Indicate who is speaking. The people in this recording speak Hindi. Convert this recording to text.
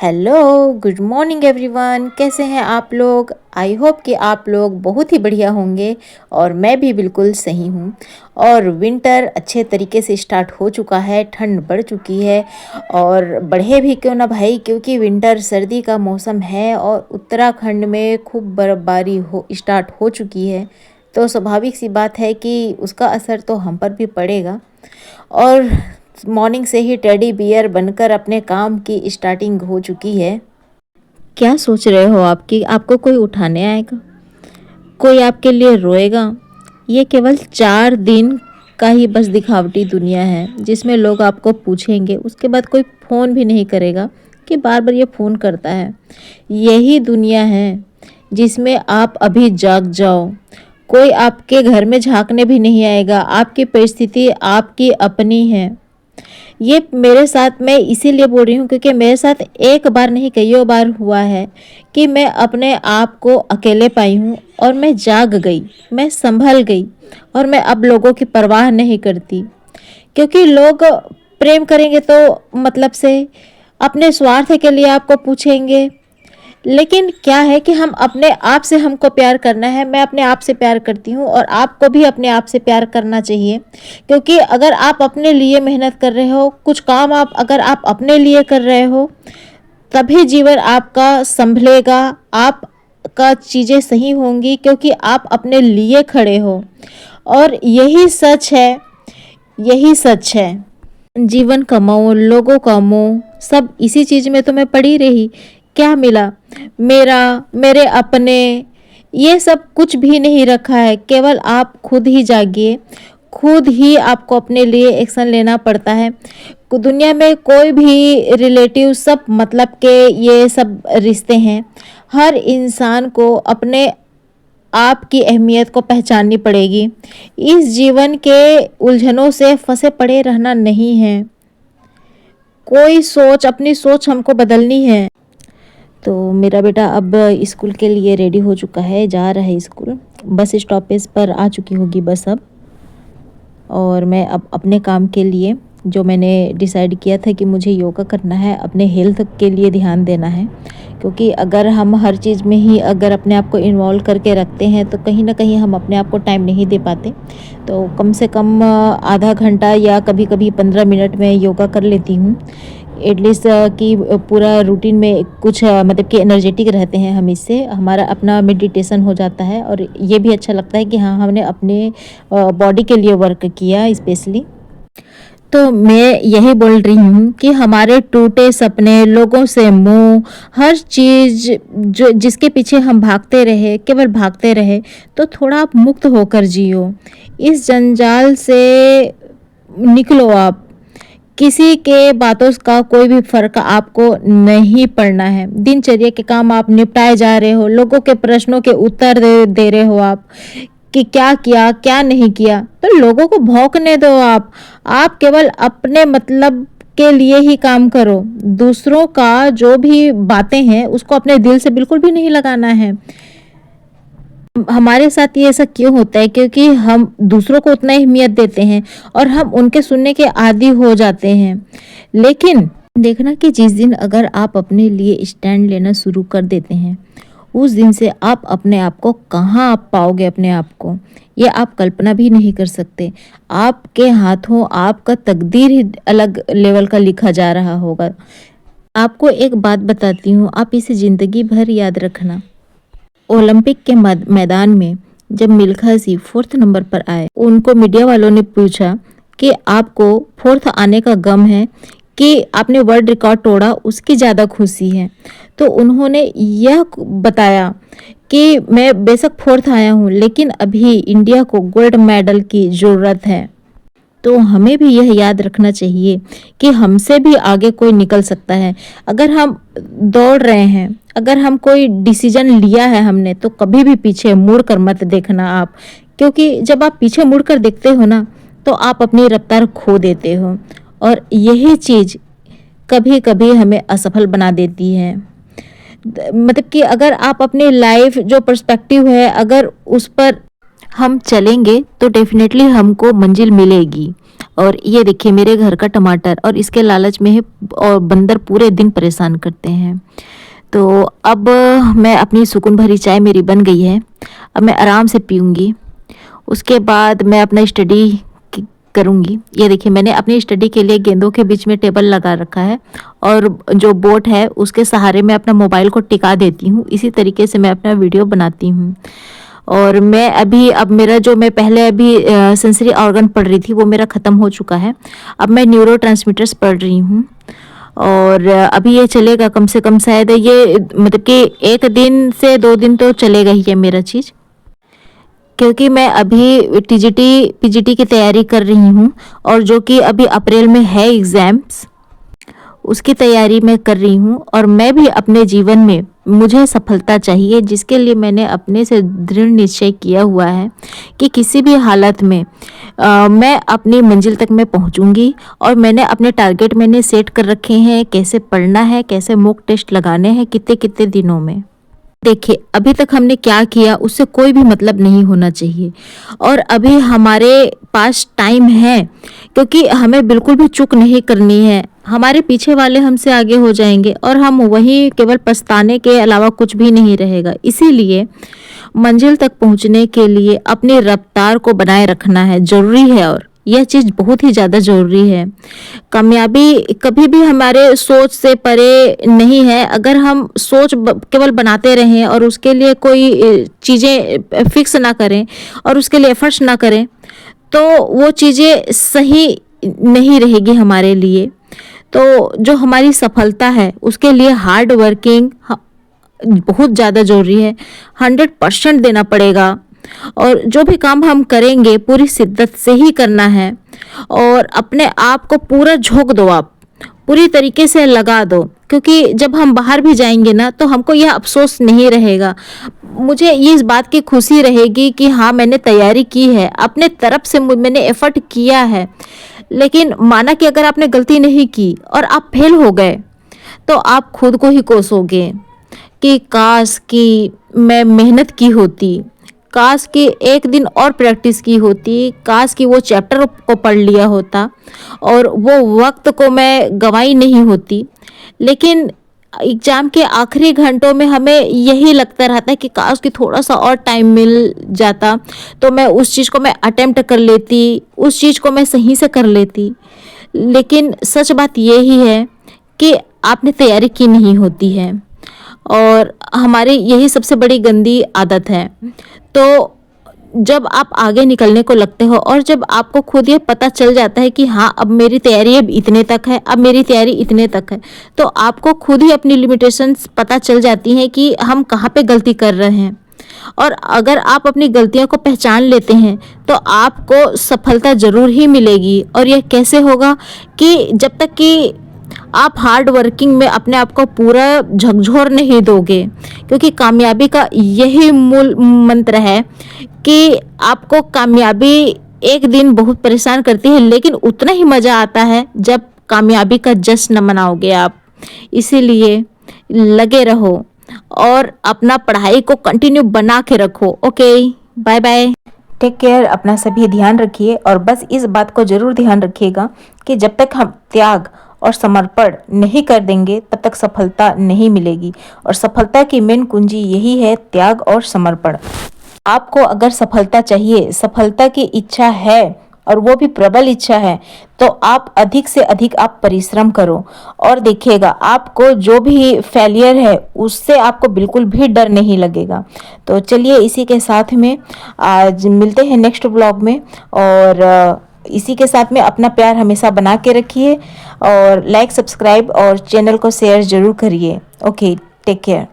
Speaker 1: Hello, good morning everyone. कैसे हैं आप लोग? आई होप कि आप लोग बहुत ही बढ़िया होंगे और मैं भी बिल्कुल सही हूँ। और विंटर अच्छे तरीके से स्टार्ट हो चुका है, ठंड बढ़ चुकी है और बढ़े भी क्यों ना भाई, क्योंकि विंटर सर्दी का मौसम है और उत्तराखंड में खूब बर्फबारी हो स्टार्ट हो चुकी है। तो स्वाभाविक सी बात है कि उसका असर तो हम पर भी पड़ेगा। और मॉर्निंग से ही टेडी बियर बनकर अपने काम की स्टार्टिंग हो चुकी है। क्या सोच रहे हो आप कि आपको कोई उठाने आएगा, कोई आपके लिए रोएगा? ये केवल 4 दिन का ही बस दिखावटी दुनिया है जिसमें लोग आपको पूछेंगे, उसके बाद कोई फ़ोन भी नहीं करेगा कि बार बार ये फ़ोन करता है। यही दुनिया है जिसमें आप अभी जाग जाओ, कोई आपके घर में झांकने भी नहीं आएगा। आपकी परिस्थिति आपकी अपनी है। ये मेरे साथ मैं इसीलिए बोल रही हूँ क्योंकि मेरे साथ एक बार नहीं कईयों बार हुआ है कि मैं अपने आप को अकेले पाई हूँ और मैं जाग गई, मैं संभल गई और मैं अब लोगों की परवाह नहीं करती। क्योंकि लोग प्रेम करेंगे तो मतलब से अपने स्वार्थ के लिए आपको पूछेंगे, लेकिन क्या है कि हम अपने आप से, हमको प्यार करना है। मैं अपने आप से प्यार करती हूँ और आपको भी अपने आप से प्यार करना चाहिए। क्योंकि अगर आप अपने लिए मेहनत कर रहे हो, कुछ काम आप अगर आप अपने लिए कर रहे हो, तभी जीवन आपका संभलेगा, आपका चीज़ें सही होंगी क्योंकि आप अपने लिए खड़े हो। और यही सच है, यही सच है। जीवन कमाओ, लोगों कमाओ, सब इसी चीज़ में तो मैं पड़ी रही। क्या मिला? मेरा, मेरे अपने, ये सब कुछ भी नहीं रखा है। केवल आप खुद ही जागिए, खुद ही आपको अपने लिए एक्शन लेना पड़ता है। दुनिया में कोई भी रिलेटिव, सब मतलब के ये सब रिश्ते हैं। हर इंसान को अपने आप की अहमियत को पहचाननी पड़ेगी। इस जीवन के उलझनों से फंसे पड़े रहना नहीं है। कोई सोच, अपनी सोच हमको बदलनी है। तो मेरा बेटा अब स्कूल के लिए रेडी हो चुका है, जा रहा है स्कूल। बस स्टॉपेज पर आ चुकी होगी बस अब। और मैं अब अपने काम के लिए, जो मैंने डिसाइड किया था कि मुझे योगा करना है, अपने हेल्थ के लिए ध्यान देना है। क्योंकि अगर हम हर चीज़ में ही अगर अपने आप को इन्वॉल्व करके रखते हैं तो कहीं ना कहीं हम अपने आप को टाइम नहीं दे पाते। तो कम से कम आधा घंटा या कभी कभी 15 मिनट में योगा कर लेती हूँ एटलीस्ट। कि पूरा रूटीन में कुछ मतलब कि एनर्जेटिक रहते हैं हम, इससे हमारा अपना मेडिटेशन हो जाता है और ये भी अच्छा लगता है कि हाँ, हमने अपने बॉडी के लिए वर्क किया स्पेशली। तो मैं यही बोल रही हूँ कि हमारे टूटे सपने, लोगों से मोह, हर चीज़ जो जिसके पीछे हम भागते रहे, केवल भागते रहे, तो थोड़ा आप मुक्त होकर जियो। इस जंजाल से निकलो आप। किसी के बातों का कोई भी फर्क आपको नहीं पड़ना है। दिनचर्या के काम आप निपटाए जा रहे हो, लोगों के प्रश्नों के उत्तर दे रहे हो आप कि क्या किया क्या नहीं किया, तो लोगों को भौंकने दो आप केवल अपने मतलब के लिए ही काम करो। दूसरों का जो भी बातें हैं उसको अपने दिल से बिल्कुल भी नहीं लगाना है। हमारे साथ ये ऐसा क्यों होता है? क्योंकि हम दूसरों को उतना ही अहमियत देते हैं और हम उनके सुनने के आदी हो जाते हैं। लेकिन देखना कि जिस दिन अगर आप अपने लिए स्टैंड लेना शुरू कर देते हैं, उस दिन से आप अपने आप को कहाँ आप पाओगे अपने आप को, ये आप कल्पना भी नहीं कर सकते। आपके हाथों आपका तकदीर ही अलग लेवल का लिखा जा रहा होगा। आपको एक बात बताती हूँ, आप इसे ज़िंदगी भर याद रखना। ओलंपिक के मैदान में जब मिल्खा सिंह 4th नंबर पर आए, उनको मीडिया वालों ने पूछा कि आपको 4th आने का गम है कि आपने वर्ल्ड रिकॉर्ड तोड़ा, उसकी ज़्यादा खुशी है? तो उन्होंने यह बताया कि मैं बेशक 4th आया हूँ, लेकिन अभी इंडिया को गोल्ड मेडल की ज़रूरत है। तो हमें भी यह याद रखना चाहिए कि हमसे भी आगे कोई निकल सकता है। अगर हम दौड़ रहे हैं, अगर हम कोई डिसीजन लिया है हमने, तो कभी भी पीछे मुड़ कर मत देखना आप। क्योंकि जब आप पीछे मुड़ कर देखते हो ना, तो आप अपनी रफ्तार खो देते हो और यही चीज़ कभी कभी हमें असफल बना देती है। मतलब कि अगर आप अपनी लाइफ जो पर्सपेक्टिव है, अगर उस पर हम चलेंगे तो डेफिनेटली हमको मंजिल मिलेगी। और ये देखिए मेरे घर का टमाटर, और इसके लालच में है और बंदर पूरे दिन परेशान करते हैं। तो अब मैं अपनी सुकून भरी चाय मेरी बन गई है, अब मैं आराम से पीऊँगी। उसके बाद मैं अपना स्टडी करूँगी। ये देखिए मैंने अपनी स्टडी के लिए गेंदों के बीच में टेबल लगा रखा है, और जो बोट है उसके सहारे मैं अपना मोबाइल को टिका देती हूँ। इसी तरीके से मैं अपना वीडियो बनाती हूँ। और मैं अब मेरा जो मैं पहले अभी सेंसरी ऑर्गन पढ़ रही थी वो मेरा ख़त्म हो चुका है। अब मैं न्यूरोट्रांसमीटर्स पढ़ रही हूँ, और अभी ये चलेगा कम से कम, शायद ये मतलब कि 1 दिन से 2 दिन तो चलेगा ही है मेरा चीज़, क्योंकि मैं अभी टीजीटी पीजीटी की तैयारी कर रही हूँ, और जो कि अभी अप्रैल में है एग्ज़ाम्स, उसकी तैयारी मैं कर रही हूँ। और मैं भी अपने जीवन में मुझे सफलता चाहिए, जिसके लिए मैंने अपने से दृढ़ निश्चय किया हुआ है कि किसी भी हालत में मैं अपनी मंजिल तक मैं पहुँचूँगी। और मैंने अपने टारगेट मैंने सेट कर रखे हैं, कैसे पढ़ना है, कैसे मॉक टेस्ट लगाने हैं, कितने कितने दिनों में। देखिए अभी तक हमने क्या किया उससे कोई भी मतलब नहीं होना चाहिए, और अभी हमारे पास टाइम है, क्योंकि हमें बिल्कुल भी चूक नहीं करनी है। हमारे पीछे वाले हमसे आगे हो जाएंगे और हम वहीं केवल पछताने के अलावा कुछ भी नहीं रहेगा। इसीलिए मंजिल तक पहुंचने के लिए अपनी रफ्तार को बनाए रखना है, ज़रूरी है, और यह चीज़ बहुत ही ज़्यादा ज़रूरी है। कामयाबी कभी भी हमारे सोच से परे नहीं है। अगर हम सोच केवल बनाते रहें और उसके लिए कोई चीज़ें फिक्स ना करें और उसके लिए एफर्ट्स ना करें, तो वो चीज़ें सही नहीं रहेगी हमारे लिए। तो जो हमारी सफलता है उसके लिए हार्ड वर्किंग बहुत ज़्यादा ज़रूरी है, 100% देना पड़ेगा। और जो भी काम हम करेंगे पूरी शिद्दत से ही करना है, और अपने आप को पूरा झोंक दो, आप पूरी तरीके से लगा दो, क्योंकि जब हम बाहर भी जाएंगे ना तो हमको यह अफसोस नहीं रहेगा। मुझे ये इस बात की खुशी रहेगी कि हाँ मैंने तैयारी की है, अपने तरफ से मैंने एफर्ट किया है। लेकिन माना कि अगर आपने गलती नहीं की और आप फेल हो गए, तो आप खुद को ही कोसोगे कि काश कि मैं मेहनत की होती, काश कि एक दिन और प्रैक्टिस की होती, काश कि वो चैप्टर को पढ़ लिया होता और वो वक्त को मैं गंवाई नहीं होती। लेकिन एग्ज़ाम के आखिरी घंटों में हमें यही लगता रहता है कि काश कि थोड़ा सा और टाइम मिल जाता तो मैं उस चीज़ को मैं अटेम्प्ट कर लेती, उस चीज़ को मैं सही से कर लेती। लेकिन सच बात यही है कि आपने तैयारी की नहीं होती है, और हमारी यही सबसे बड़ी गंदी आदत है। तो जब आप आगे निकलने को लगते हो और जब आपको खुद ये पता चल जाता है कि हाँ अब मेरी तैयारी अब इतने तक है, अब मेरी तैयारी इतने तक है, तो आपको खुद ही अपनी लिमिटेशंस पता चल जाती हैं कि हम कहाँ पे गलती कर रहे हैं। और अगर आप अपनी गलतियों को पहचान लेते हैं तो आपको सफलता ज़रूर ही मिलेगी। और यह कैसे होगा कि जब तक कि आप हार्ड वर्किंग में अपने आप को पूरा झकझोर नहीं दोगे, क्योंकि कामयाबी का यही मूल मंत्र है कि आपको कामयाबी एक दिन बहुत परेशान करती है, लेकिन उतना ही मज़ा आता है जब कामयाबी का जश्न मनाओगे आप। इसीलिए लगे रहो और अपना पढ़ाई को कंटिन्यू बना के रखो। Okay, bye bye, take care, अपना सभी ध्यान रखिए। और बस इस बात को ज़रूर ध्यान रखिएगा कि जब तक हम त्याग और समर्पण नहीं कर देंगे तब तक सफलता नहीं मिलेगी। और सफलता की मेन कुंजी यही है, त्याग और समर्पण। आपको अगर सफलता चाहिए, सफलता की इच्छा है और वो भी प्रबल इच्छा है, तो आप अधिक से अधिक आप परिश्रम करो और देखिएगा आपको जो भी फेलियर है उससे आपको बिल्कुल भी डर नहीं लगेगा। तो चलिए इसी के साथ में आज मिलते हैं नेक्स्ट ब्लॉग में, और इसी के साथ में अपना प्यार हमेशा बना के रखिए और लाइक, सब्सक्राइब और चैनल को शेयर ज़रूर करिए। Okay, take care.